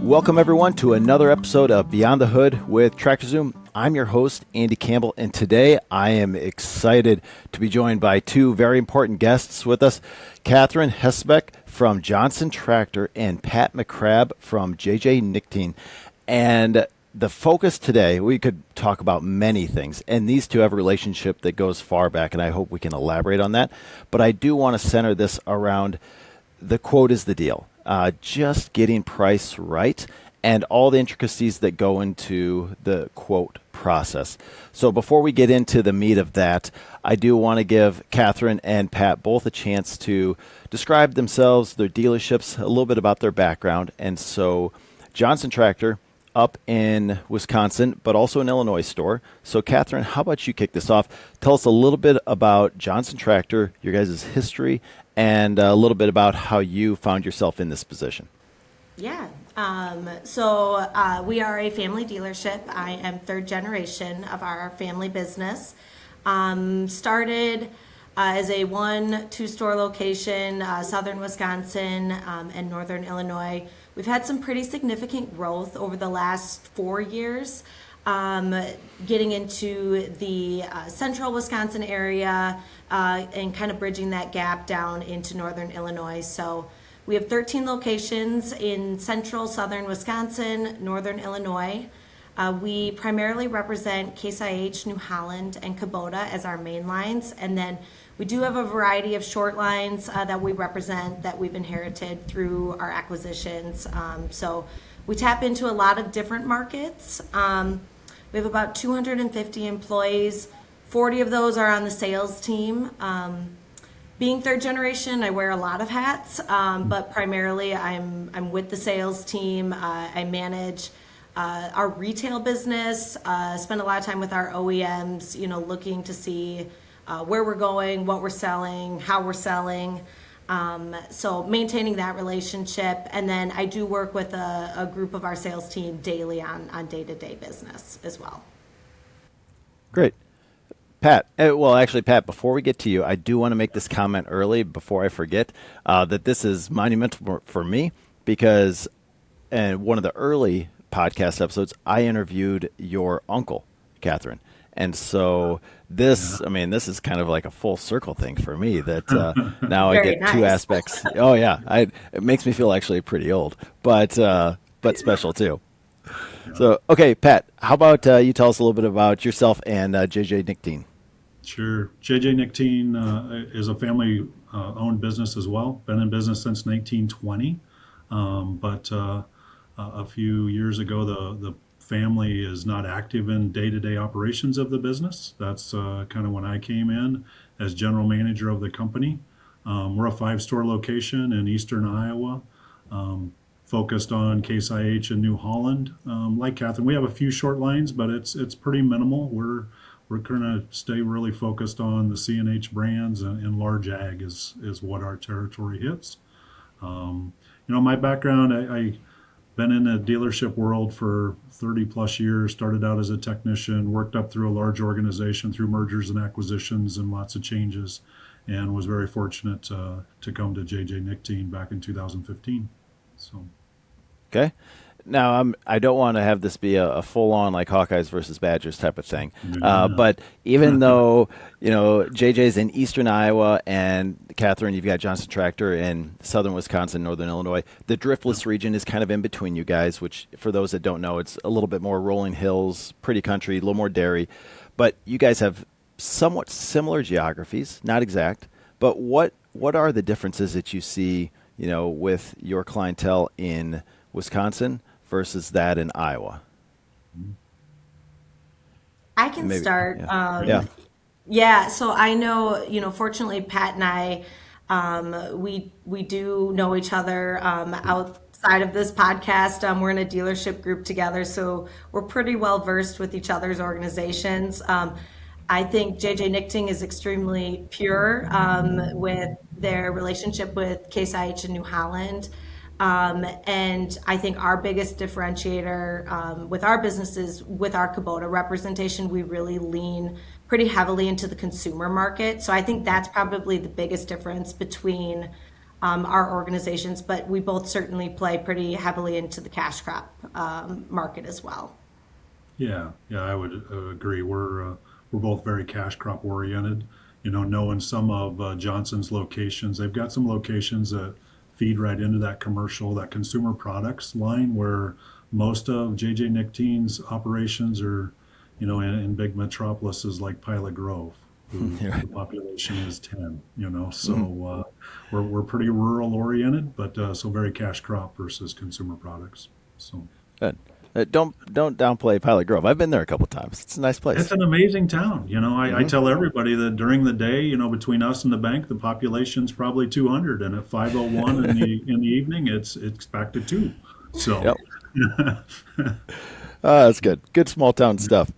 Welcome, everyone, to another episode of Beyond the Hood with Tractor Zoom. I'm your host, Andy Campbell, and today I am excited to be joined by two very important guests with us, Catherine Hesbeck from Johnson Tractor and Pat McCrabb from Nichting. And the focus today, we could talk about many things, and these two have a relationship that goes far back, and I hope we can elaborate on that. But I do want to center this around the quote is the deal. Just getting price right and all the intricacies that go into the quote process. So before we get into the meat of that, I do want to give Catherine and Pat both a chance to describe themselves, their dealerships, a little bit about their background. And so Johnson Tractor up in Wisconsin, but also an Illinois store. So Catherine, how about you kick this off? Tell us a little bit about Johnson Tractor, your guys' history, and a little bit about how you found yourself in this position. Yeah. So we are a family dealership. I am third generation of our family business. Started as a 1-2 store location, southern Wisconsin and northern Illinois. We've had some pretty significant growth over the last 4 years, getting into the central Wisconsin area and kind of bridging that gap down into northern Illinois. So we have 13 locations in central, southern Wisconsin, northern Illinois. We primarily represent Case IH, New Holland, and Kubota as our main lines. And then we do have a variety of short lines that we represent that we've inherited through our acquisitions. So we tap into a lot of different markets. We have about 250 employees. 40 of those are on the sales team. Being third generation, I wear a lot of hats, but primarily I'm with the sales team. I manage our retail business, spend a lot of time with our OEMs, looking to see where we're going, what we're selling, how we're selling. So maintaining that relationship. And then I do work with a group of our sales team daily on day-to-day business as well. Great. Pat, actually, Pat, before we get to you, I do want to make this comment early before I forget that this is monumental for me because in one of the early podcast episodes, I interviewed your uncle, Catherine. And so this is kind of like a full circle thing for me that now I get two aspects. Oh, yeah. It makes me feel actually pretty old, but special too. So, okay, Pat, how about you tell us a little bit about yourself and Nichting? Sure. Nichting is a family-owned business as well. Been in business since 1920, but a few years ago, the family is not active in day-to-day operations of the business. That's kind of when I came in as general manager of the company. We're a 5-store location in eastern Iowa, focused on Case IH and New Holland. Like Catherine, we have a few short lines, but it's pretty minimal. We're going to stay really focused on the C&H brands and large ag is what our territory hits. My background, I've been in the dealership world for 30 plus years, started out as a technician, worked up through a large organization through mergers and acquisitions and lots of changes, and was very fortunate to come to Nichting back in 2015. So. Okay. Now, I don't want to have this be a full-on like Hawkeyes versus Badgers type of thing. But even though, JJ's in eastern Iowa and Catherine, you've got Johnson Tractor in southern Wisconsin, northern Illinois, the Driftless region is kind of in between you guys, which for those that don't know, it's a little bit more rolling hills, pretty country, a little more dairy. But you guys have somewhat similar geographies, not exact. But what are the differences that you see, with your clientele in Wisconsin versus that in Iowa? I can start. Yeah. So I know, fortunately, Pat and I, we do know each other outside of this podcast. We're in a dealership group together, so we're pretty well versed with each other's organizations. I think Nichting is extremely pure with their relationship with Case IH and New Holland. And I think our biggest differentiator with our business is with our Kubota representation, we really lean pretty heavily into the consumer market. So I think that's probably the biggest difference between our organizations, but we both certainly play pretty heavily into the cash crop market as well. Yeah, yeah, I would agree. We're both very cash crop oriented. Knowing some of Johnson's locations, they've got some locations that feed right into that commercial, that consumer products line, where most of JJ Nichting's operations are, in big metropolises like Pilot Grove, who Yeah. the population is 10. So we're pretty rural oriented, but so very cash crop versus consumer products. So. Good. Don't downplay Pilot Grove. I've been there a couple times. It's a nice It's place. an amazing town. I Hmm. tell everybody that during the day, between us and the bank, the population's probably 200, and at 5:01 in the evening, it's back to two. So, Yep. That's good. Good small town stuff.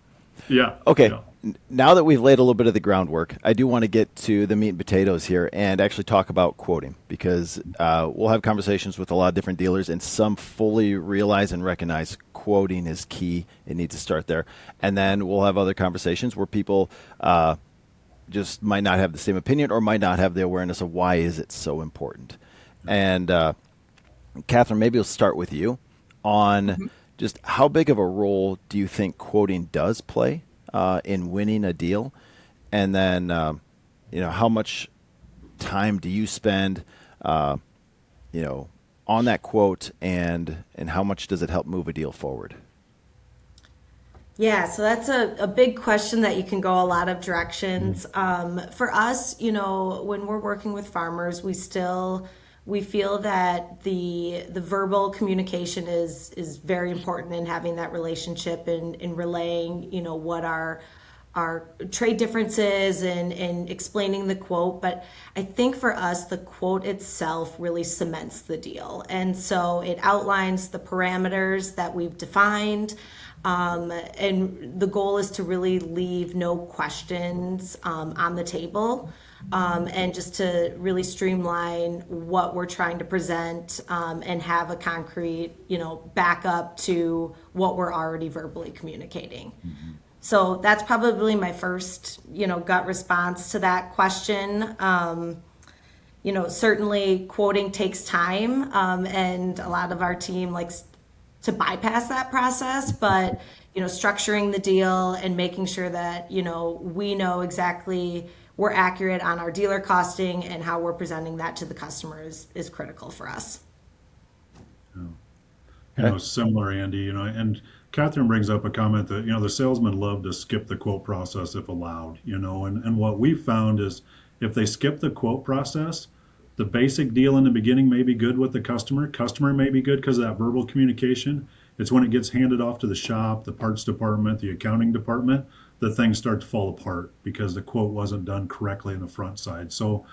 yeah, Okay. yeah. Now that we've laid a little bit of the groundwork, I do want to get to the meat and potatoes here and actually talk about quoting because we'll have conversations with a lot of different dealers and some fully realize and recognize quoting is key. It needs to start there. And then we'll have other conversations where people just might not have the same opinion or might not have the awareness of why is it so important. And Catherine, maybe we'll start with you on just how big of a role do you think quoting does play in winning a deal, and then how much time do you spend on that quote, and how much does it help move a deal forward? Yeah, so that's a big question that you can go a lot of directions. For us, when we're working with farmers, we feel that the verbal communication is very important in having that relationship and in relaying, what our trade differences and explaining the quote. But I think for us, the quote itself really cements the deal. And so it outlines the parameters that we've defined. And the goal is to really leave no questions on the table, and just to really streamline what we're trying to present, and have a concrete, backup to what we're already verbally communicating. So that's probably my first, gut response to that question. Certainly quoting takes time, and a lot of our team likes to bypass that process, but structuring the deal and making sure that we know exactly we're accurate on our dealer costing and how we're presenting that to the customers is critical for us. Similar, Andy, and Catherine brings up a comment that, the salesmen love to skip the quote process if allowed, and what we've found is if they skip the quote process, the basic deal in the beginning may be good with the customer may be good because of that verbal communication. It's when it gets handed off to the shop, the parts department, the accounting department, that things start to fall apart because the quote wasn't done correctly in the front side. So,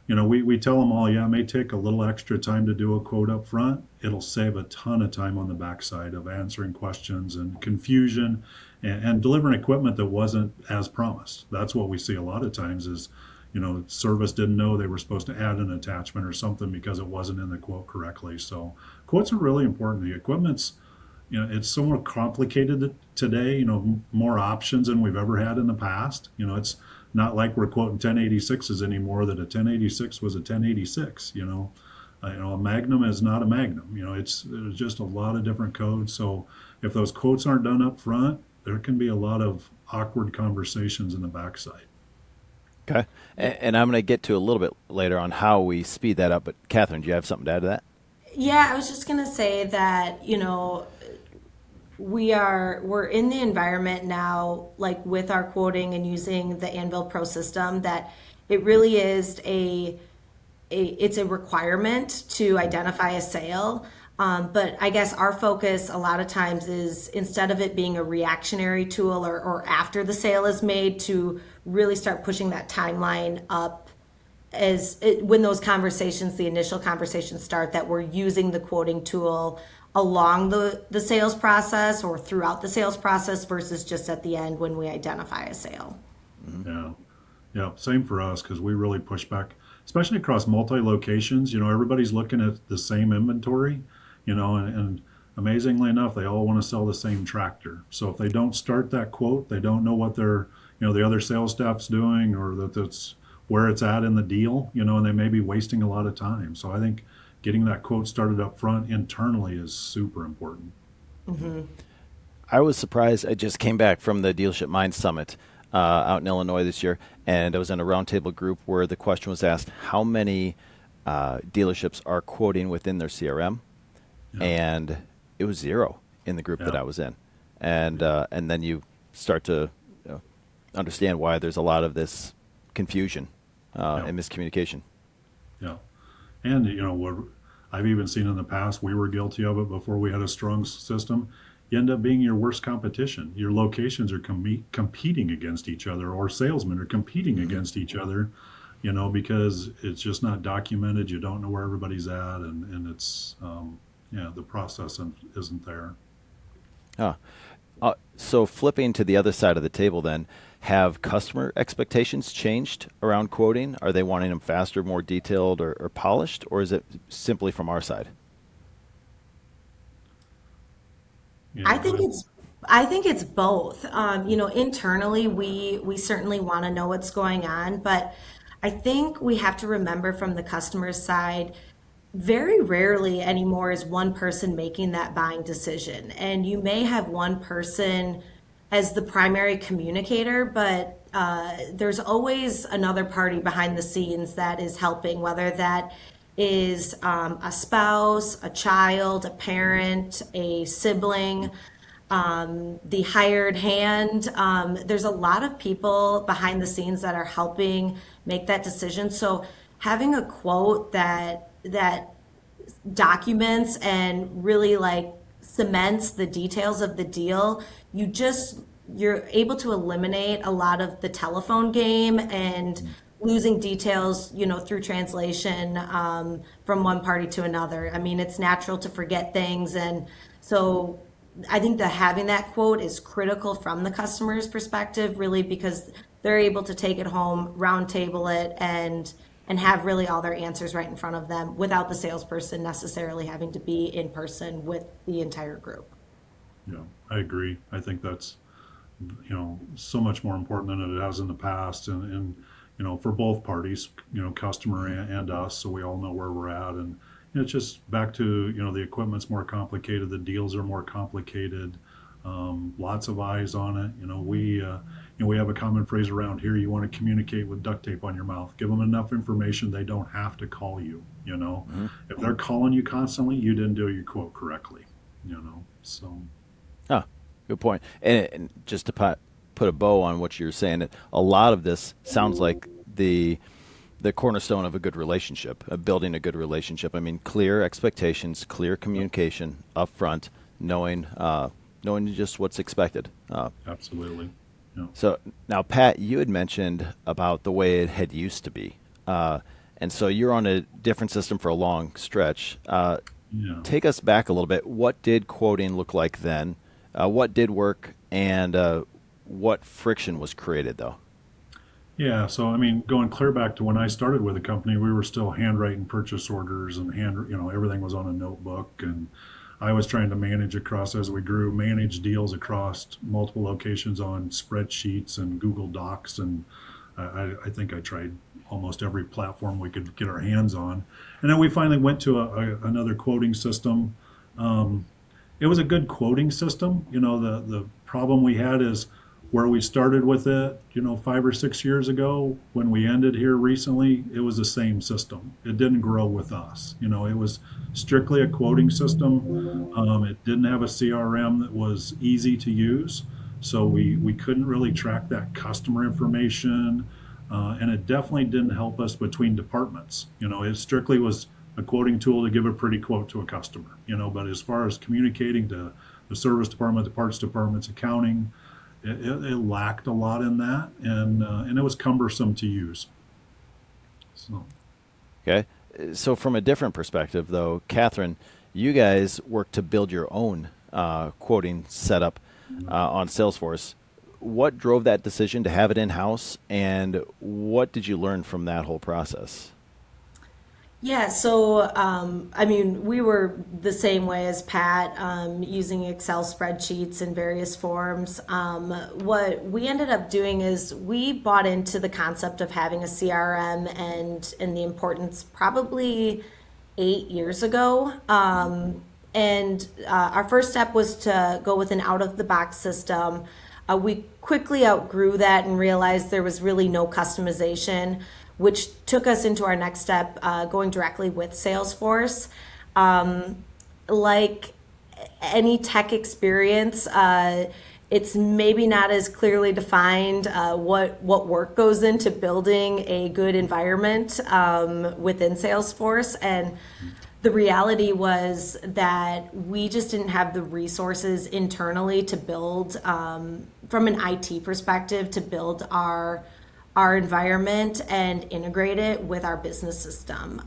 we tell them all, yeah, it may take a little extra time to do a quote up front. It'll save a ton of time on the backside of answering questions and confusion and delivering equipment that wasn't as promised. That's what we see a lot of times is, service didn't know they were supposed to add an attachment or something because it wasn't in the quote correctly. So quotes are really important. The equipment's, it's so more complicated today, more options than we've ever had in the past. It's not like we're quoting 1086s anymore, that a 1086 was a 1086, a Magnum is not a Magnum. There's just a lot of different codes. So if those quotes aren't done up front, there can be a lot of awkward conversations in the backside. Okay. And I'm going to get to a little bit later on how we speed that up. But Catherine, do you have something to add to that? Yeah, I was just gonna say that, we're in the environment now, like with our quoting and using the Anvil Pro system, that it really is it's a requirement to identify a sale. But I guess our focus a lot of times is, instead of it being a reactionary tool or after the sale is made, to really start pushing that timeline up when those conversations, the initial conversations start, that we're using the quoting tool along the sales process or throughout the sales process versus just at the end when we identify a sale. Yeah. Yeah. Same for us, because we really push back, especially across multi-locations. Everybody's looking at the same inventory, and amazingly enough, they all want to sell the same tractor. So if they don't start that quote, they don't know what their, the other sales staff's doing, or that that's where it's at in the deal, and they may be wasting a lot of time. So I think getting that quote started up front internally is super important. I was surprised. I just came back from the Dealership Mind Summit out in Illinois this year, and I was in a roundtable group where the question was asked, how many dealerships are quoting within their CRM? Yeah. And it was zero in the group that Yeah. I was in. And then you start to understand why there's a lot of this confusion Yeah. and miscommunication. Yeah. And, what I've even seen in the past, we were guilty of it before we had a strong system. You end up being your worst competition. Your locations are competing against each other, or salesmen are competing against each other, because it's just not documented. You don't know where everybody's at, and it's, the process isn't there. Huh. So flipping to the other side of the table then, have customer expectations changed around quoting? Are they wanting them faster, more detailed, or polished, or is it simply from our side? I think it's both. Internally, we certainly want to know what's going on, but I think we have to remember from the customer side, very rarely anymore is one person making that buying decision. And you may have one person as the primary communicator, but there's always another party behind the scenes that is helping, whether that is a spouse, a child, a parent, a sibling, the hired hand. There's a lot of people behind the scenes that are helping make that decision. So having a quote that documents and really like cements the details of the deal, you're able to eliminate a lot of the telephone game and losing details, through translation from one party to another. I mean, it's natural to forget things, and so I think that having that quote is critical from the customer's perspective, really, because they're able to take it home, round table it, and have really all their answers right in front of them without the salesperson necessarily having to be in person with the entire group. Yeah, I agree. I think that's, so much more important than it has in the past, and for both parties, customer and us, so we all know where we're at. And it's just back to, the equipment's more complicated, the deals are more complicated, lots of eyes on it. We have a common phrase around here: you want to communicate with duct tape on your mouth. Give them enough information, they don't have to call you. If they're calling you constantly, you didn't do your quote correctly. So. Huh, good point. And just to put a bow on what you're saying, a lot of this sounds like the cornerstone of a good relationship, of building a good relationship. I mean, clear expectations, clear communication up front, knowing just what's expected. Absolutely. Yeah. So now, Pat, you had mentioned about the way it had used to be. And so you're on a different system for a long stretch. Yeah. Take us back a little bit. What did quoting look like then? What did work, and what friction was created, though? Yeah, so I mean, going clear back to when I started with the company, we were still handwriting purchase orders, and everything was on a notebook, and I was trying to manage as we grew, manage deals across multiple locations on spreadsheets and Google Docs, and I think I tried almost every platform we could get our hands on. And then we finally went to another quoting system. It was a good quoting system. The problem we had is where we started with it, 5 or 6 years ago, when we ended here recently, it was the same system. It didn't grow with us. It was strictly a quoting system. It didn't have a CRM that was easy to use. So we couldn't really track that customer information. And it definitely didn't help us between departments. It strictly was a quoting tool to give a pretty quote to a customer, but as far as communicating to the service department, the parts departments, accounting, it lacked a lot in that, and it was cumbersome to use. So. Okay. So from a different perspective, though, Catherine, you guys work to build your own quoting setup on Salesforce. What drove that decision to have it in-house, and what did you learn from that whole process? Yeah, so I mean, we were the same way as Pat, using Excel spreadsheets in various forms. What we ended up doing is we bought into the concept of having a CRM and the importance probably 8 years ago. And Our first step was to go with an out of the box system. We quickly outgrew that and realized there was really no customization, which took us into our next step, going directly with Salesforce. Like any tech experience, it's maybe not as clearly defined what work goes into building a good environment within Salesforce. And the reality was that we just didn't have the resources internally to build, from an IT perspective, to build our environment and integrate it with our business system.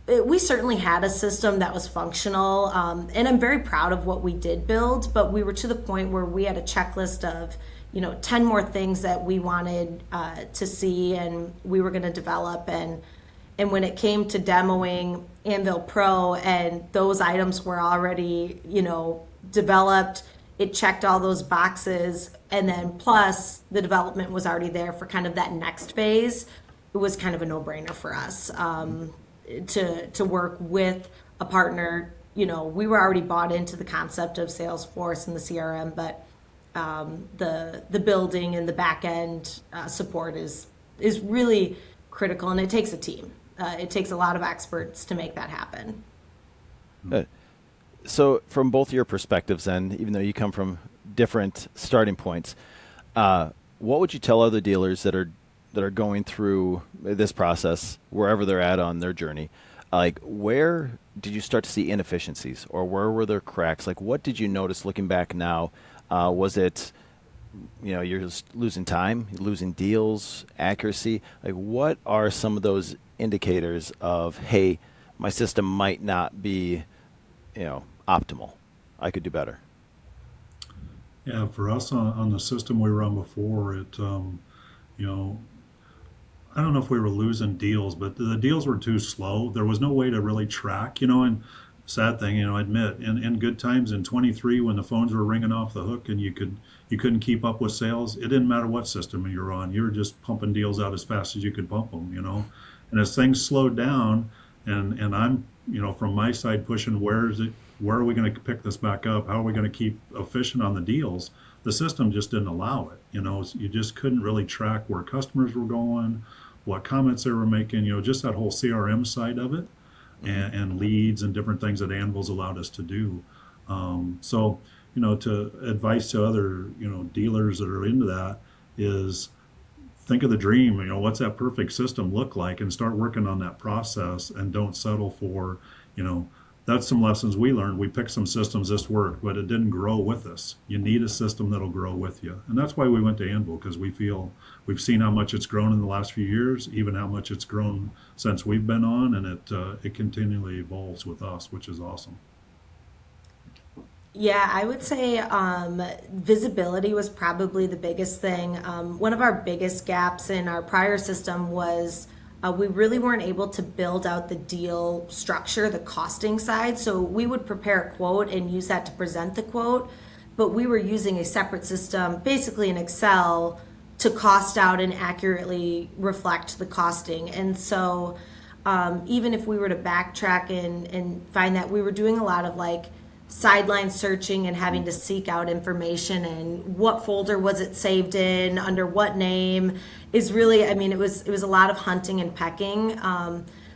We certainly had a system that was functional, and I'm very proud of what we did build, but we were to the point where we had a checklist of 10 more things that we wanted to see and we were going to develop. And when it came to demoing Anvil Pro and those items were already developed, it checked all those boxes, and then plus the development was already there for kind of that next phase. It was kind of a no-brainer for us, to work with a partner. We were already bought into the concept of Salesforce and the CRM, but the building and the back end support is really critical, and it takes a team. It takes a lot of experts to make that happen. So, from both your perspectives, and even though you come from different starting points, what would you tell other dealers that are going through this process, wherever they're at on their journey? Like, where did you start to see inefficiencies, or where were there cracks? Like, what did you notice looking back now? Was it, you're just losing time, you're losing deals, accuracy? Like, what are some of those indicators of, hey, my system might not be optimal. I could do better. Yeah, for us on the system we were on before, you know, I don't know if we were losing deals, but the deals were too slow. There was no way to really track, and sad thing, I admit, in good times in 23 when the phones were ringing off the hook and you couldn't keep up with sales, it didn't matter what system you were on. You were just pumping deals out as fast as you could pump them. And as things slowed down, and I'm, from my side pushing, where are we going to pick this back up? How are we going to keep efficient on the deals? The system just didn't allow it. You just couldn't really track where customers were going, what comments they were making, just that whole CRM side of it, and leads and different things that Anvil's allowed us to do. To advice to other, dealers that are into that is think of the dream, what's that perfect system look like, and start working on that process, and don't settle for, that's some lessons we learned. We picked some systems, this worked, but it didn't grow with us. You need a system that'll grow with you. And that's why we went to Anvil, because we feel we've seen how much it's grown in the last few years, even how much it's grown since we've been on, and it continually evolves with us, which is awesome. Yeah, I would say visibility was probably the biggest thing. One of our biggest gaps in our prior system was we really weren't able to build out the deal structure, the costing side. So we would prepare a quote and use that to present the quote, but we were using a separate system, basically in Excel, to cost out and accurately reflect the costing. And so even if we were to backtrack and find that, we were doing a lot of sideline searching and having to seek out information, and what folder was it saved in, under what name, is really, it was a lot of hunting and pecking.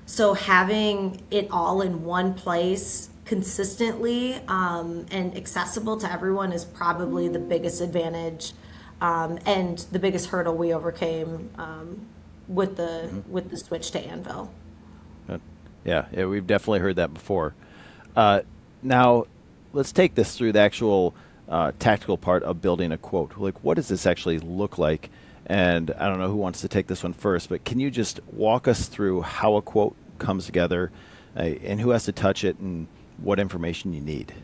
So having it all in one place consistently, and accessible to everyone is probably the biggest advantage, and the biggest hurdle we overcame with the switch to Anvil. Yeah, we've definitely heard that before. Now, let's take this through the actual tactical part of building a quote. Like, what does this actually look like? And I don't know who wants to take this one first, but can you just walk us through how a quote comes together, and who has to touch it, and what information you need?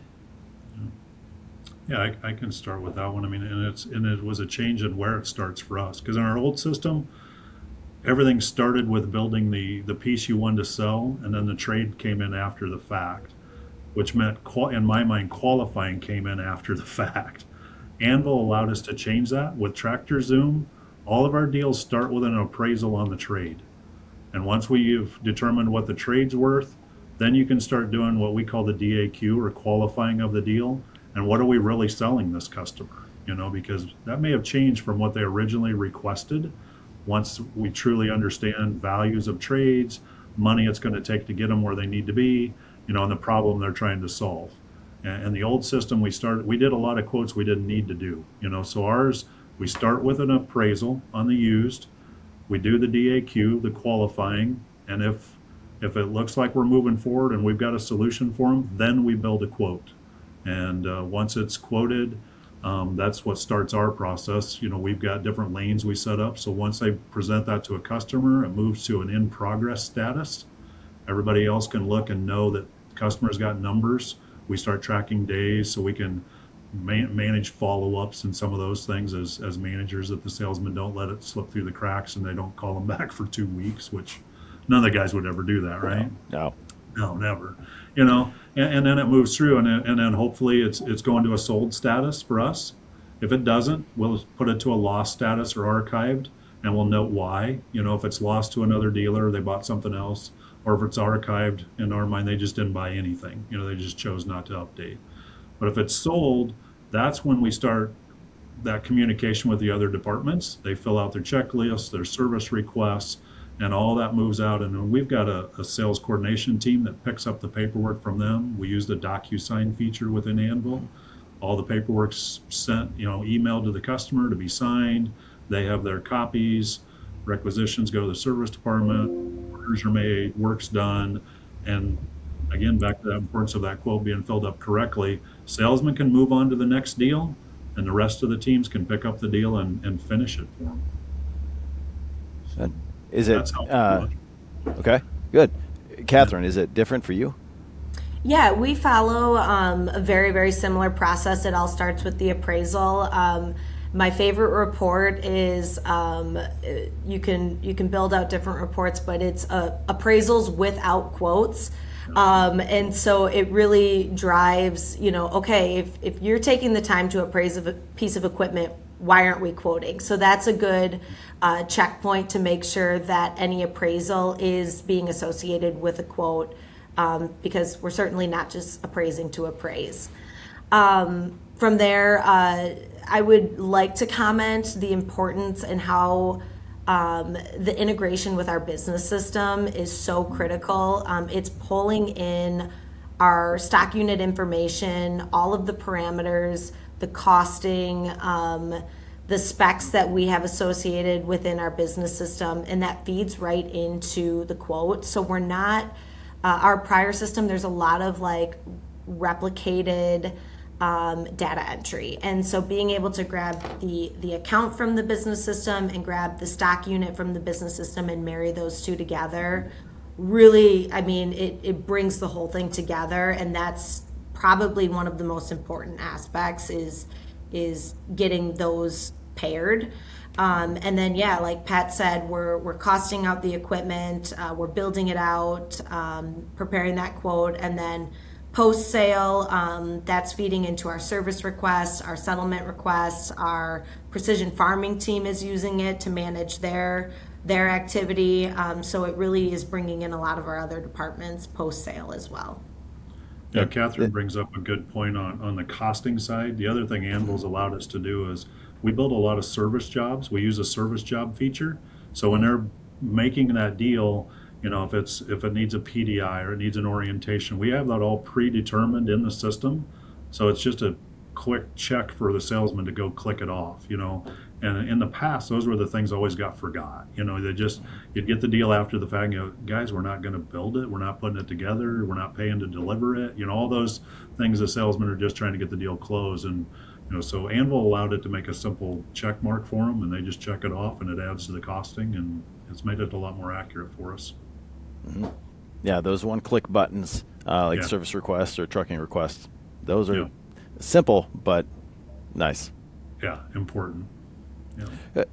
Yeah, I can start with that one. And it was a change in where it starts for us, because in our old system, everything started with building the piece you wanted to sell, and then the trade came in after the fact, which meant, in my mind, qualifying came in after the fact. Anvil allowed us to change that. With Tractor Zoom, all of our deals start with an appraisal on the trade. And once we've determined what the trade's worth, then you can start doing what we call the DAQ, or qualifying of the deal. And what are we really selling this customer? Because that may have changed from what they originally requested. Once we truly understand values of trades, money it's going to take to get them where they need to be, and the problem they're trying to solve. And the old system, we did a lot of quotes we didn't need to do. So ours, we start with an appraisal on the used. We do the DAQ, the qualifying, and if it looks like we're moving forward and we've got a solution for them, then we build a quote. And once it's quoted, that's what starts our process. We've got different lanes we set up. So once they present that to a customer, it moves to an in progress status. Everybody else can look and know that the customer's got numbers. We start tracking days so we can manage follow-ups and some of those things as managers, that the salesmen don't let it slip through the cracks and they don't call them back for 2 weeks, which none of the guys would ever do that, right? No. No, never. And then it moves through, and then hopefully it's going to a sold status for us. If it doesn't, we'll put it to a lost status or archived, and we'll note why. If it's lost to another dealer, they bought something else, or if it's archived, in our mind, they just didn't buy anything. They just chose not to update. But if it's sold, that's when we start that communication with the other departments. They fill out their checklists, their service requests, and all that moves out. And then we've got a sales coordination team that picks up the paperwork from them. We use the DocuSign feature within Anvil. All the paperwork's sent, emailed to the customer to be signed. They have their copies. Requisitions go to the service department. Orders are made, work's done. And again, back to the importance of that quote being filled up correctly. Salesmen can move on to the next deal, and the rest of the teams can pick up the deal and finish it for them. And is it That's how okay? Good, Catherine. Is it different for you? Yeah, we follow a very, very similar process. It all starts with the appraisal. My favorite report is you can build out different reports, but it's appraisals without quotes. And so it really drives, okay, if you're taking the time to appraise a piece of equipment, why aren't we quoting? So that's a good checkpoint to make sure that any appraisal is being associated with a quote, because we're certainly not just appraising to appraise. From there, I would like to comment the importance and how the integration with our business system is so critical. It's pulling in our stock unit information, all of the parameters, the costing, the specs that we have associated within our business system, and that feeds right into the quote. So we're not, our prior system, there's a lot of replicated data entry. And so being able to grab the account from the business system and grab the stock unit from the business system and marry those two together, really, it brings the whole thing together. And that's probably one of the most important aspects is getting those paired. And then, yeah, like Pat said, we're costing out the equipment, we're building it out, preparing that quote, and then post-sale, that's feeding into our service requests, our settlement requests. Our precision farming team is using it to manage their activity. So it really is bringing in a lot of our other departments post-sale as well. Yeah, Catherine brings up a good point on the costing side. The other thing Anvil's allowed us to do is we build a lot of service jobs. We use a service job feature. So when they're making that deal, if it needs a PDI or it needs an orientation, we have that all predetermined in the system. So it's just a quick check for the salesman to go click it off, And in the past, those were the things always got forgot. You'd get the deal after the fact, guys, we're not going to build it. We're not putting it together. We're not paying to deliver it. All those things the salesmen are just trying to get the deal closed. And, so Anvil allowed it to make a simple check mark for them, and they just check it off, and it adds to the costing, and it's made it a lot more accurate for us. Mm-hmm. Yeah, those one-click buttons, service requests or trucking requests, those are simple but nice. Yeah, important. Yeah.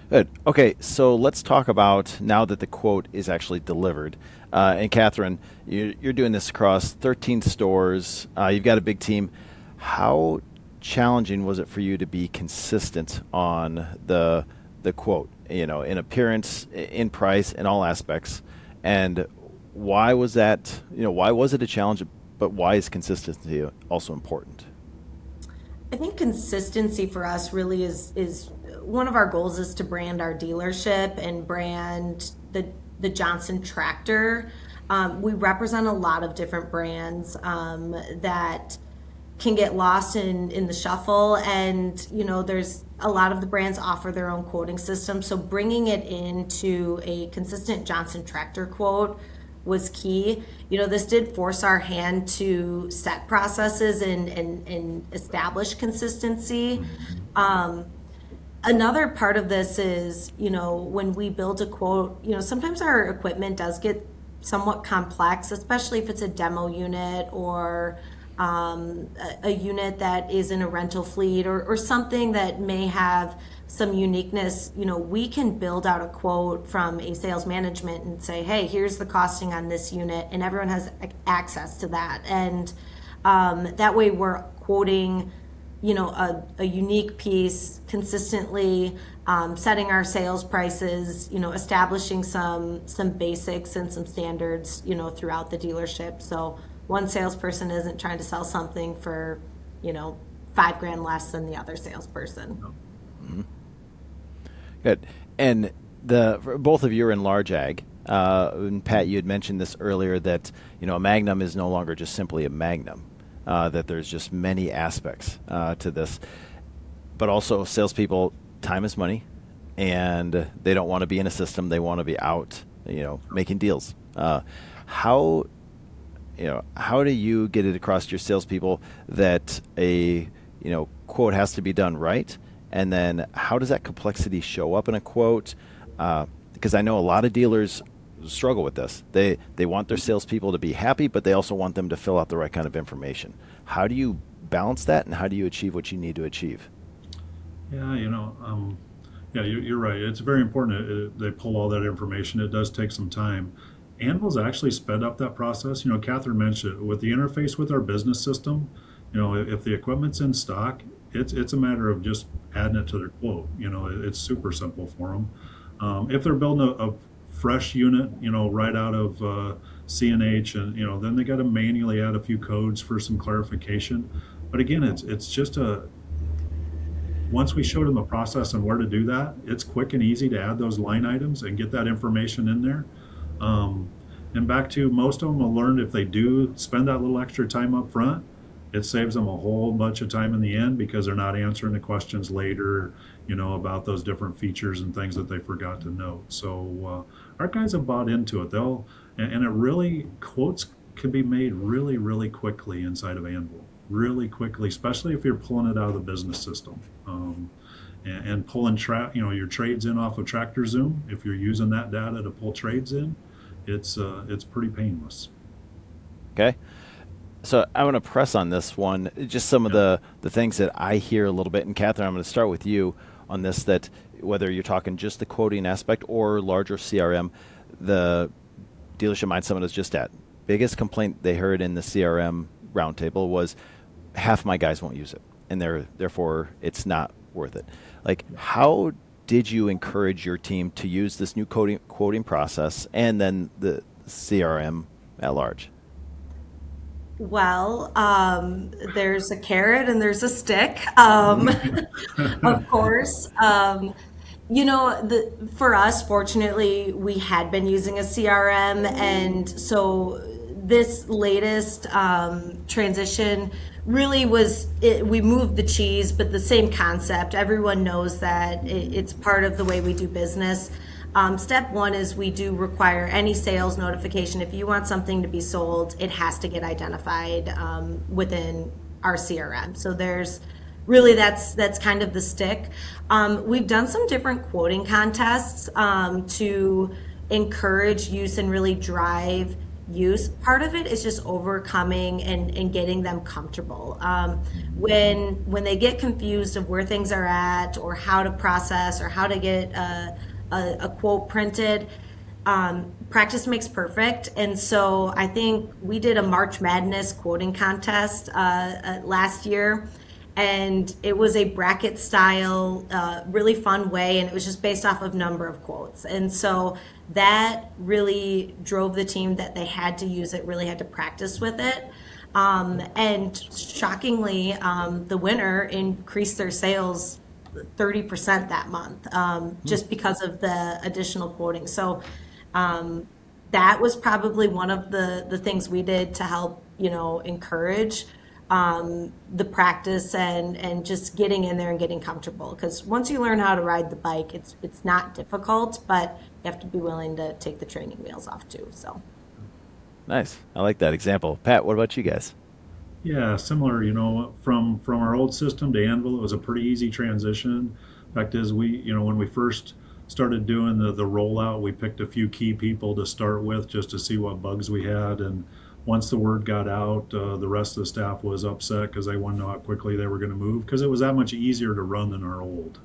Good. Okay, so let's talk about now that the quote is actually delivered. And Catherine, you're doing this across 13 stores. You've got a big team. How challenging was it for you to be consistent on the quote? In appearance, in price, in all aspects. And why was that? Why was it a challenge? But why is consistency also important? I think consistency for us really is one of our goals is to brand our dealership and brand the Johnson tractor. We represent a lot of different brands that can get lost in the shuffle, and there's a lot of the brands offer their own quoting system, so bringing it into a consistent Johnson tractor quote was key. This did force our hand to set processes and establish consistency. Another part of this is, when we build a quote, sometimes our equipment does get somewhat complex, especially if it's a demo unit or a unit that is in a rental fleet or something that may have some uniqueness. We can build out a quote from a sales management and say, hey, here's the costing on this unit, and everyone has access to that. And that way we're quoting a unique piece consistently, setting our sales prices, establishing some basics and some standards, throughout the dealership. So one salesperson isn't trying to sell something for, $5,000 less than the other salesperson. Mm-hmm. Good. And both of you are in large ag. And Pat, you had mentioned this earlier that, a Magnum is no longer just simply a Magnum. That there's just many aspects to this. But also salespeople, time is money, and they don't want to be in a system. They want to be out, making deals. How do you get it across to your salespeople that a, quote has to be done right? And then how does that complexity show up in a quote? Because I know a lot of dealers struggle with this. They want their salespeople to be happy, but they also want them to fill out the right kind of information. How do you balance that, and how do you achieve what you need to achieve? Yeah, you're right. It's very important. They pull all that information. It does take some time. Anvil's actually sped up that process. Catherine mentioned it. With the interface with our business system, if the equipment's in stock, it's a matter of just adding it to their quote. It's super simple for them. If they're building a fresh unit, right out of C&H, and then they got to manually add a few codes for some clarification. But again, it's just once we showed them the process and where to do that, it's quick and easy to add those line items and get that information in there. And back to, most of them will learn, if they do spend that little extra time up front, it saves them a whole bunch of time in the end, because they're not answering the questions later, about those different features and things that they forgot to note. So our guys have bought into it. And it really, quotes can be made really, really quickly inside of Anvil, really quickly, especially if you're pulling it out of the business system. And pulling your trades in off of Tractor Zoom. If you're using that data to pull trades in, it's pretty painless. Okay. So I want to press on this one, just some of the things that I hear a little bit. And Catherine, I'm going to start with you on this, that whether you're talking just the quoting aspect or larger CRM, the dealership Mind Summit is just at. Biggest complaint they heard in the CRM roundtable was half my guys won't use it, and therefore it's not worth it. Like, how did you encourage your team to use this new quoting process and then the CRM at large? Well, there's a carrot and there's a stick, of course. For us, fortunately, we had been using a CRM, and so this latest transition really we moved the cheese, but the same concept. Everyone knows that it's part of the way we do business. Step one is we do require any sales notification. If you want something to be sold, it has to get identified within our CRM. So that's kind of the stick. We've done some different quoting contests to encourage use and really drive use. Part of it is just overcoming and getting them comfortable. When they get confused of where things are at or how to process or how to get a quote printed, practice makes perfect. And so I think we did a March Madness quoting contest last year, and it was a bracket style, really fun way, and it was just based off of number of quotes. And so that really drove the team that they had to use it, really had to practice with it. And shockingly, the winner increased their sales 30% that month, just because of the additional quoting. So that was probably one of the things we did to help, encourage the practice and just getting in there and getting comfortable. Because once you learn how to ride the bike, it's not difficult, but you have to be willing to take the training wheels off too. So Nice. I like that example. Pat, what about you guys? Yeah, similar, from our old system to Anvil, it was a pretty easy transition. Fact is, when we first started doing the rollout, we picked a few key people to start with just to see what bugs we had. And once the word got out, the rest of the staff was upset because they wanted to know how quickly they were going to move, because it was that much easier to run than our old.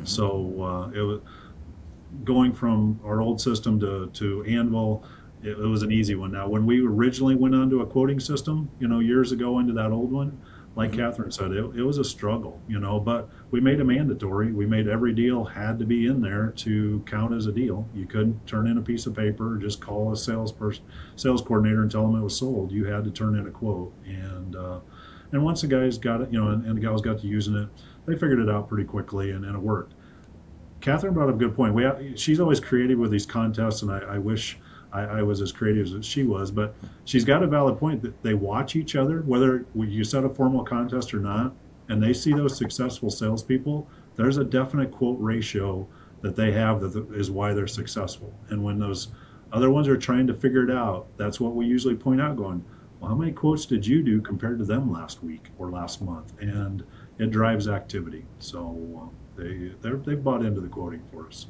So it was going from our old system to Anvil. It was an easy one. Now, when we originally went onto a quoting system, years ago into that old one, like Catherine said, it was a struggle, but we made it mandatory. We made every deal had to be in there to count as a deal. You couldn't turn in a piece of paper or just call a sales coordinator and tell them it was sold. You had to turn in a quote. And once the guys got it, and the gals got to using it, they figured it out pretty quickly, and it worked. Catherine brought up a good point. She's always creative with these contests, and I wish I was as creative as she was, but she's got a valid point that they watch each other, whether you set a formal contest or not, and they see those successful salespeople. There's a definite quote ratio that they have that is why they're successful. And when those other ones are trying to figure it out, that's what we usually point out, going, well, how many quotes did you do compared to them last week or last month? And it drives activity. So they've bought into the quoting for us.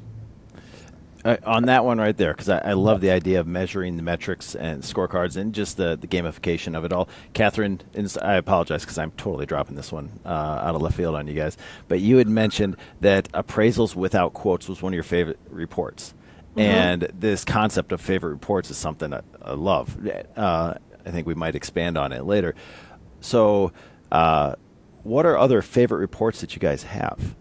On that one right there, because I love the idea of measuring the metrics and scorecards and just the gamification of it all. Catherine, and I apologize because I'm totally dropping this one out of left field on you guys, but you had mentioned that appraisals without quotes was one of your favorite reports. Mm-hmm. And this concept of favorite reports is something I love. I think we might expand on it later. So what are other favorite reports that you guys have?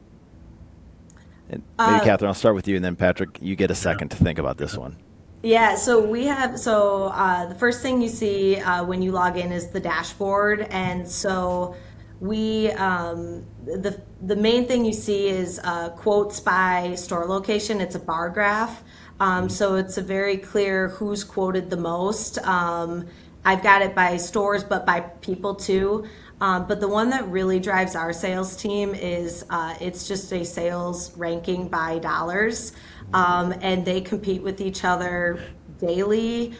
And maybe Catherine, I'll start with you, and then Patrick, you get a second to think about this one. Yeah, so we have, the first thing you see when you log in is the dashboard. And so the main thing you see is quotes by store location. It's a bar graph. So it's a very clear who's quoted the most. I've got it by stores, but by people too. But the one that really drives our sales team is it's just a sales ranking by dollars. And they compete with each other daily,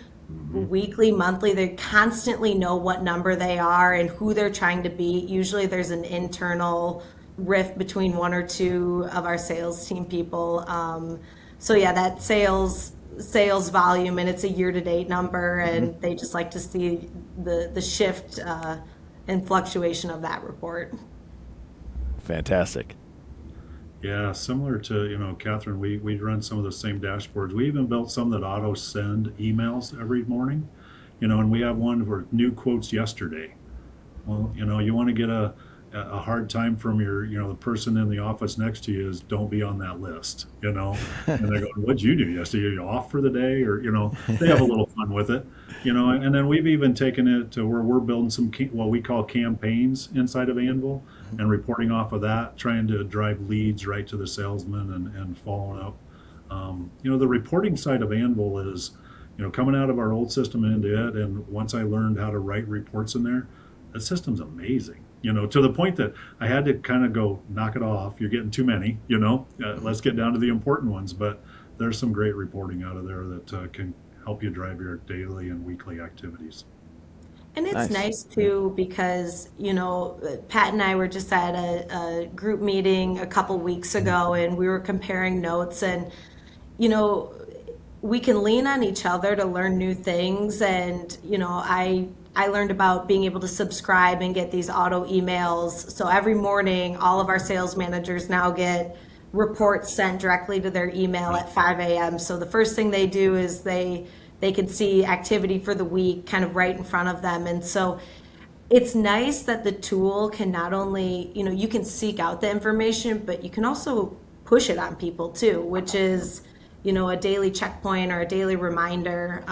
weekly, monthly. They constantly know what number they are and who they're trying to beat. Usually there's an internal rift between one or two of our sales team people. So yeah, that sales volume, and it's a year-to-date number, and they just like to see the shift and fluctuation of that report. Fantastic. Yeah, similar to, Catherine, we run some of the same dashboards. We even built some that auto send emails every morning, and we have one for new quotes yesterday. Well, you want to get a hard time from your, the person in the office next to you is don't be on that list, and they're going, what'd you do yesterday? Are you off for the day? Or, they have a little fun with it, and then we've even taken it to where we're building some, what we call campaigns inside of Anvil and reporting off of that, trying to drive leads right to the salesman and following up. The reporting side of Anvil is, coming out of our old system and into it. And once I learned how to write reports in there, that system's amazing. To the point that I had to kind of go, knock it off. You're getting too many, let's get down to the important ones. But there's some great reporting out of there that can help you drive your daily and weekly activities. And it's nice too because, Pat and I were just at a group meeting a couple weeks ago, and we were comparing notes, and, we can lean on each other to learn new things. And, I learned about being able to subscribe and get these auto emails. So every morning, all of our sales managers now get reports sent directly to their email at 5 a.m. So the first thing they do is they can see activity for the week kind of right in front of them. And so it's nice that the tool can not only, you can seek out the information, but you can also push it on people too, which is, a daily checkpoint or a daily reminder.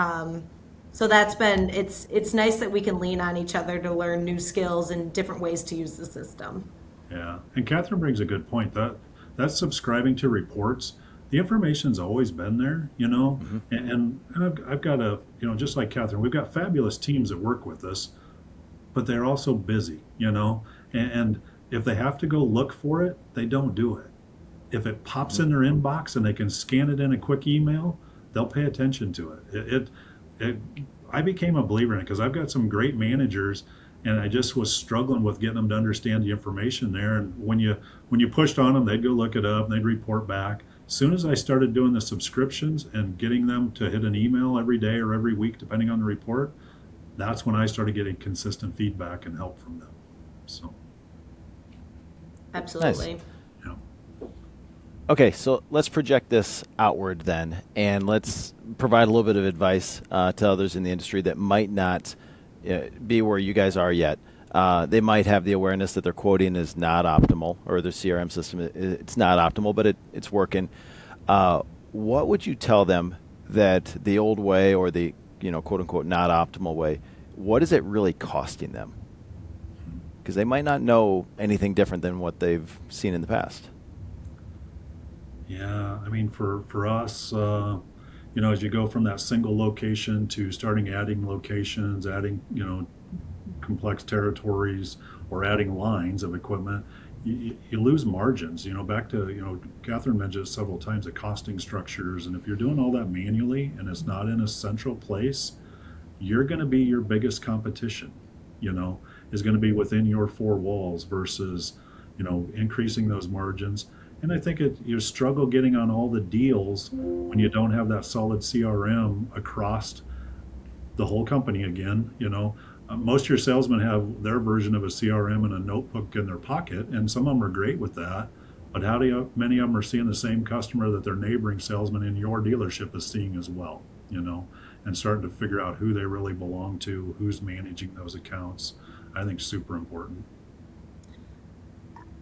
So it's nice that we can lean on each other to learn new skills and different ways to use the system. Yeah, and Catherine brings a good point. That subscribing to reports, the information's always been there, and I've got just like Catherine, we've got fabulous teams that work with us, but they're also busy, and if they have to go look for it, they don't do it. If it pops in their inbox and they can scan it in a quick email, they'll pay attention to it. I became a believer in it because I've got some great managers, and I just was struggling with getting them to understand the information there. And when you pushed on them, they'd go look it up and they'd report back. As soon as I started doing the subscriptions and getting them to hit an email every day or every week, depending on the report, that's when I started getting consistent feedback and help from them. So, Absolutely. Nice. yeah. Okay, so let's project this outward then, and let's provide a little bit of advice to others in the industry that might not be where you guys are yet. They might have the awareness that their quoting is not optimal, or their CRM system it's not optimal, but it's working. What would you tell them that the old way, or the quote unquote not optimal way, what is it really costing them? Because they might not know anything different than what they've seen in the past. Yeah, I mean, for us, as you go from that single location to starting adding locations, adding, complex territories, or adding lines of equipment, you lose margins. Back to, Catherine mentioned it several times, the costing structures. And if you're doing all that manually and it's not in a central place, you're going to be your biggest competition, is going to be within your four walls versus, increasing those margins. And I think you struggle getting on all the deals when you don't have that solid CRM across the whole company again. Most of your salesmen have their version of a CRM in a notebook in their pocket, and some of them are great with that. But many of them are seeing the same customer that their neighboring salesman in your dealership is seeing as well, and starting to figure out who they really belong to, who's managing those accounts. I think super important.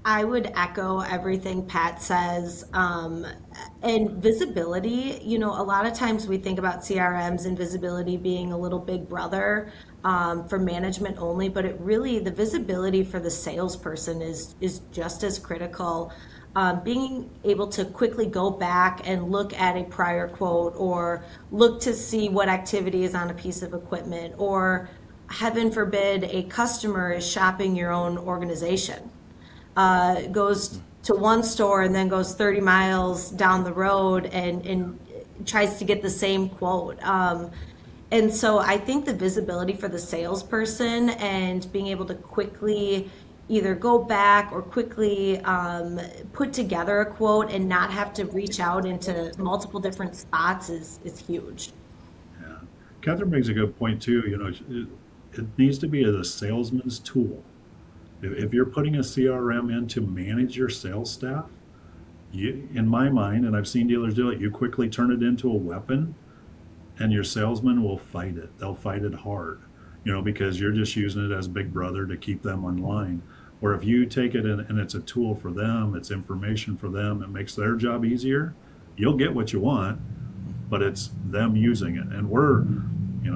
I would echo everything Pat says. And visibility, a lot of times we think about CRMs and visibility being a little big brother for management only, but the visibility for the salesperson is just as critical. Being able to quickly go back and look at a prior quote, or look to see what activity is on a piece of equipment, or heaven forbid, a customer is shopping your own organization. Goes to one store and then goes 30 miles down the road and tries to get the same quote. And so I think the visibility for the salesperson and being able to quickly either go back or quickly put together a quote and not have to reach out into multiple different spots is huge. Yeah. Catherine brings a good point too. It needs to be the salesman's tool. If you're putting a CRM in to manage your sales staff, in my mind, and I've seen dealers do it, you quickly turn it into a weapon, and your salesmen will fight it. They'll fight it hard, because you're just using it as big brother to keep them online. Or if you take it and it's a tool for them, it's information for them, it makes their job easier, you'll get what you want, but it's them using it. And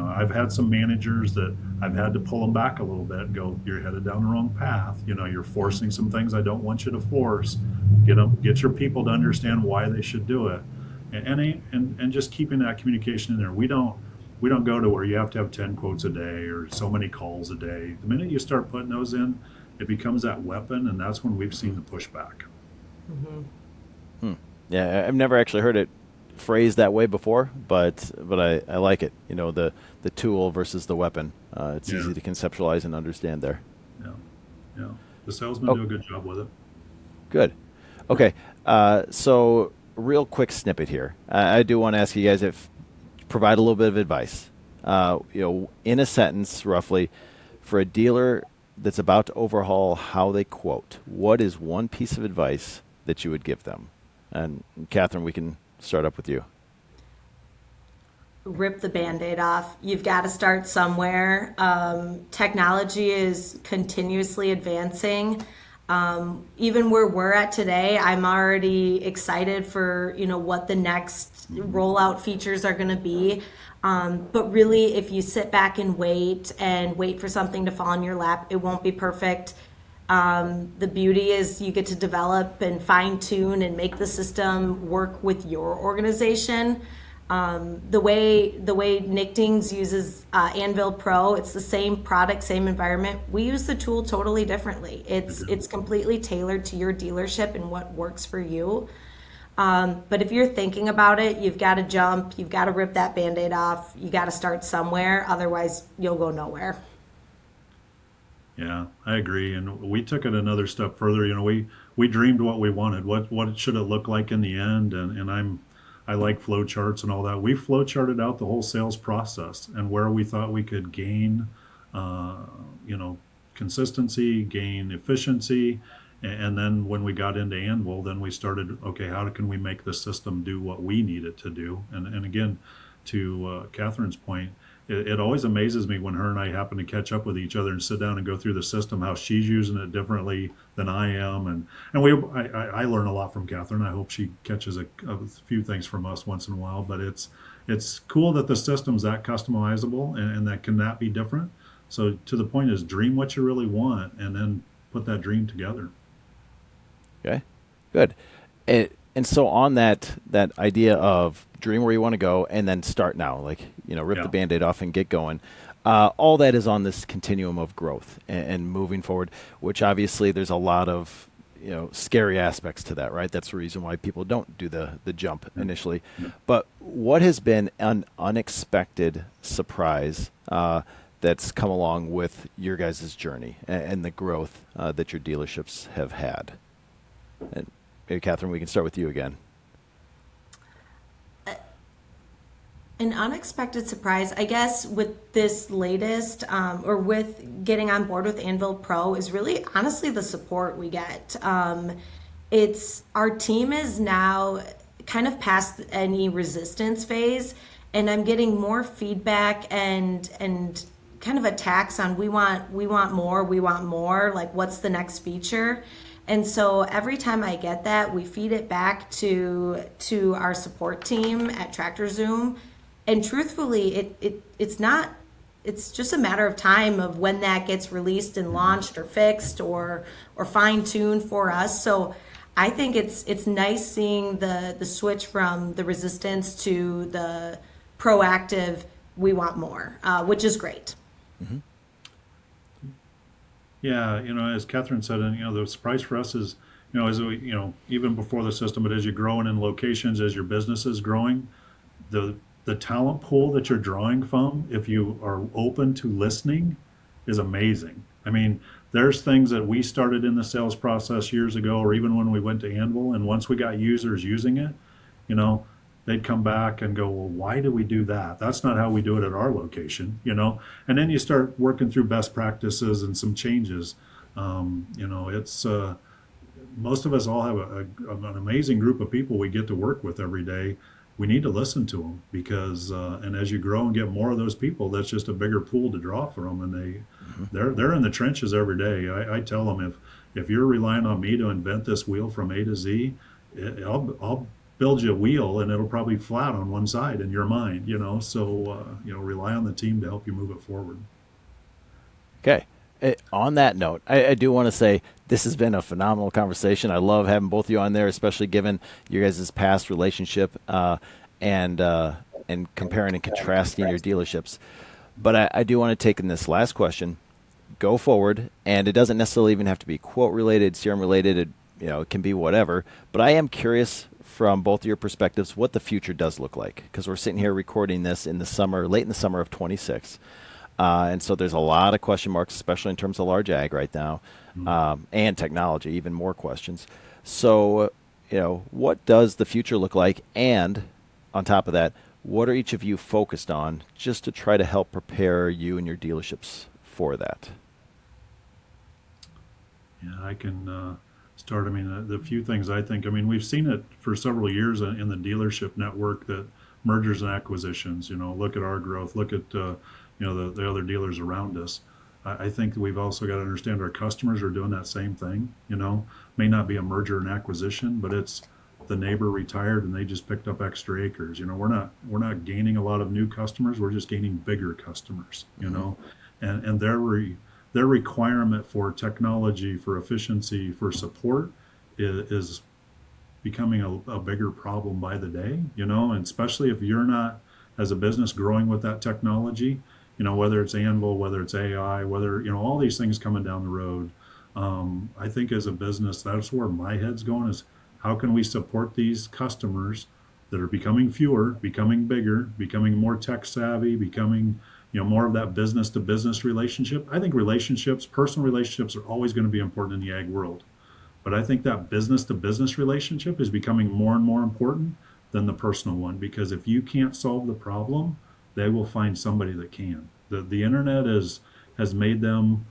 I've had some managers that I've had to pull them back a little bit and go, you're headed down the wrong path. You're forcing some things I don't want you to force. Get your people to understand why they should do it. And just keeping that communication in there. We don't go to where you have to have 10 quotes a day or so many calls a day. The minute you start putting those in, it becomes that weapon, and that's when we've seen the pushback. Yeah, I've never actually heard it phrased that way before, but I like it. The tool versus the weapon. It's easy to conceptualize and understand there. Yeah. The salesmen do a good job with it. Good. Okay. So real quick snippet here. I do want to ask you guys if provide a little bit of advice. In a sentence, roughly, for a dealer that's about to overhaul how they quote, what is one piece of advice that you would give them? And Catherine, we can start up with you. Rip the Band-Aid off. You've got to start somewhere. Technology is continuously advancing. Even where we're at today, I'm already excited for, what the next rollout features are going to be. But really, if you sit back and wait for something to fall in your lap, it won't be perfect. The beauty is you get to develop and fine tune and make the system work with your organization. The way Nichtings uses Anvil Pro, it's the same product, same environment. We use the tool totally differently. It's completely tailored to your dealership and what works for you. But if you're thinking about it, you've got to jump, you've got to rip that Band-Aid off, you got to start somewhere, otherwise you'll go nowhere. Yeah, I agree. And we took it another step further. We dreamed what we wanted. What should it look like in the end? And I like flow charts and all that. We flow charted out the whole sales process and where we thought we could gain, consistency, gain efficiency. And then when we got into Anvil, then we started, okay, how can we make the system do what we need it to do? And again, to Catherine's point, it always amazes me when her and I happen to catch up with each other and sit down and go through the system, how she's using it differently than I am. And I learn a lot from Catherine. I hope she catches a few things from us once in a while. But it's cool that the system's that customizable and that can that be different. So to the point is dream what you really want and then put that dream together. Okay, good. And so on that idea of dream where you want to go and then start now, rip the Band-Aid off and get going. All that is on this continuum of growth and moving forward, which obviously there's a lot of, scary aspects to that, right? That's the reason why people don't do the jump initially. Yeah. But what has been an unexpected surprise that's come along with your guys' journey and the growth that your dealerships have had? And maybe, Catherine, we can start with you again. An unexpected surprise, I guess, with this latest, or with getting on board with Anvil Pro is really, honestly, the support we get. Our team is now kind of past any resistance phase, and I'm getting more feedback and kind of attacks on we want more, like what's the next feature. And so every time I get that, we feed it back to our support team at TractorZoom. And truthfully, it's just a matter of time of when that gets released and launched or fixed or fine-tuned for us. So I think it's nice seeing the switch from the resistance to the proactive, we want more, which is great. Mm-hmm. Yeah, as Catherine said, and the surprise for us is, as we, even before the system, but as you're growing in locations, as your business is growing, the talent pool that you're drawing from, if you are open to listening, is amazing. I mean, there's things that we started in the sales process years ago, or even when we went to Anvil, and once we got users using it, they'd come back and go, well, why do we do that? That's not how we do it at our location, And then you start working through best practices and some changes. It's most of us all have an amazing group of people we get to work with every day. We need to listen to them because, and as you grow and get more of those people, that's just a bigger pool to draw from, and they're in the trenches every day. I tell them if you're relying on me to invent this wheel from A to Z, I'll build you a wheel and it'll probably flat on one side in your mind, so rely on the team to help you move it forward. Okay. On that note, I do want to say this has been a phenomenal conversation. I love having both of you on there, especially given your guys' past relationship and comparing and contrasting your dealerships. But I do want to take in this last question, go forward, and it doesn't necessarily even have to be quote related, CRM related. It can be whatever. But I am curious from both of your perspectives what the future does look like, because we're sitting here recording this in the summer, late in the summer of 26. And so there's a lot of question marks, especially in terms of large ag right now, and technology, even more questions. So, what does the future look like? And on top of that, What are each of you focused on just to try to help prepare you and your dealerships for that? Yeah, I can start. I mean, the few things I think, I mean, we've seen it for several years in the dealership network that mergers and acquisitions, look at our growth, look at, the other dealers around us. I think that we've also got to understand our customers are doing that same thing, may not be a merger and acquisition, but it's the neighbor retired and they just picked up extra acres. We're not gaining a lot of new customers. We're just gaining bigger customers, and their requirement for technology, for efficiency, for support is becoming a bigger problem by the day, and especially if you're not, as a business, growing with that technology, whether it's Anvil, whether it's AI, whether, all these things coming down the road. I think as a business, that's where my head's going, is how can we support these customers that are becoming fewer, becoming bigger, becoming more tech savvy, becoming, more of that business to business relationship. I think personal relationships are always going to be important in the ag world. But I think that business to business relationship is becoming more and more important than the personal one, because if you can't solve the problem, they will find somebody that can. The internet has made them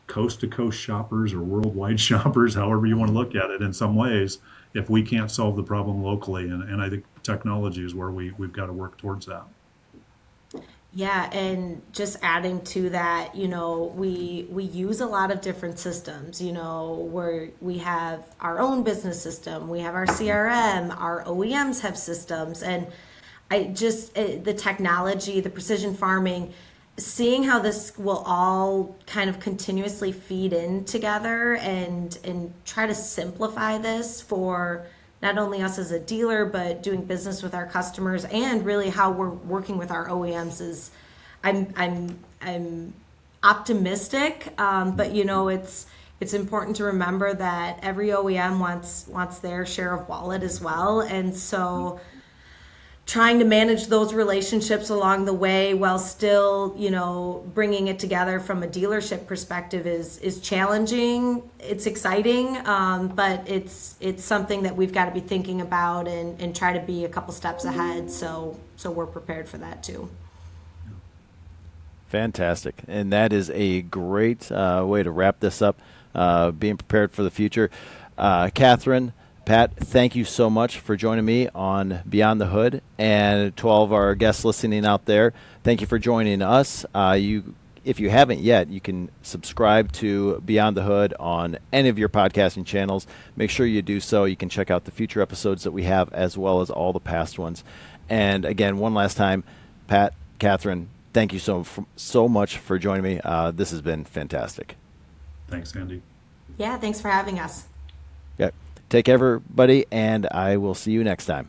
coast to coast shoppers or worldwide shoppers, however you want to look at it in some ways, if we can't solve the problem locally. And I think technology is where we've got to work towards that. Yeah, and just adding to that, we use a lot of different systems, where we have our own business system, we have our CRM, our OEMs have systems, and the technology, the precision farming, seeing how this will all kind of continuously feed in together and try to simplify this for not only us as a dealer, but doing business with our customers, and really how we're working with our OEMs is, I'm optimistic, but it's important to remember that every OEM wants their share of wallet as well, and so trying to manage those relationships along the way while still, bringing it together from a dealership perspective is challenging. It's exciting, but it's something that we've got to be thinking about and try to be a couple steps ahead. So we're prepared for that too. Fantastic. And that is a great way to wrap this up, being prepared for the future. Catherine, Pat, thank you so much for joining me on Beyond the Hood. And to all of our guests listening out there, thank you for joining us. If you haven't yet, you can subscribe to Beyond the Hood on any of your podcasting channels. Make sure you do so. You can check out the future episodes that we have, as well as all the past ones. And again, one last time, Pat, Catherine, thank you so much for joining me. This has been fantastic. Thanks, Andy. Yeah, thanks for having us. Yeah. Take care, everybody, and I will see you next time.